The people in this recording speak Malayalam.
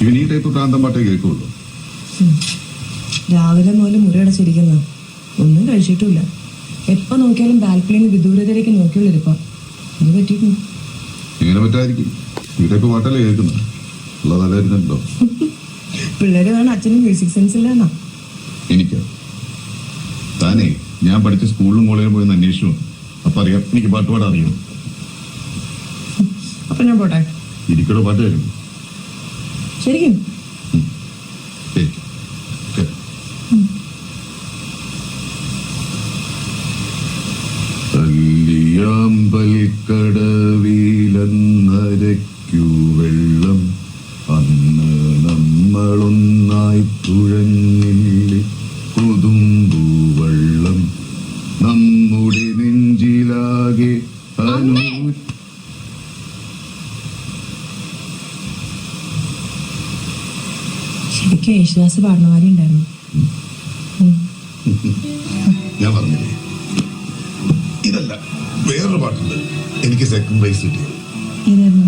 ഇവൻ ഈ ടൈപ്പ് പ്രാന്തം പാട്ടേ കേൾക്കുള്ളൂ. രാവിലെ മുതൽ മുറിയടച്ചിരിക്കുന്ന ഒന്നും കഴിച്ചിട്ടില്ല. എപ്പോ നോക്കിയാലും ബാൽക്കണിയിൽ വിദൂരതയിലേക്ക് നോക്കിയുള്ളിരിപ്പ. ഇത് പറ്റിയിട്ടുണ്ട്. എങ്ങനെ പറ്റാതിരിക്കും? ഈ ടൈപ്പ് പാട്ടല്ലേ കേൾക്കുന്നത്? ഉള്ളതല്ലായിരുന്നല്ലോ. പിള്ളേര് വേണം അച്ഛനും മ്യൂസിക് സെൻസ് ഇല്ലാന്നാ. എനിക്ക് താനേ ഞാൻ പഠിച്ച സ്കൂളിലും കോളേജിലും പോയി അന്വേഷിച്ചു. അപ്പൊ അറിയാം എനിക്ക് പാട്ട് പാടാൻ അറിയണം. അപ്പൊ ഞാൻ പോട്ടെ. ഇരിക്കടോ പാട്ട് കേൾക്കും. ശരിക്കും കടവിലന്നരയ്ക്കു വെള്ളം അന്ന് നമ്മളൊന്നായി തുഴഞ്ഞില്ലേ കൊതുമ്പു വെള്ളം നമ്മുടെ നെഞ്ചിലാകെ ശരിക്കും യേശുദാസ് പാടുന്നവാരി ഉണ്ടായിരുന്നു. ഞാൻ പറഞ്ഞില്ലേ, ഇതല്ല വേറൊരു പാട്ടുണ്ട് എനിക്ക് സെക്കൻഡ് പ്രൈസ് കിട്ടിയത്. ഏതായിരുന്നു?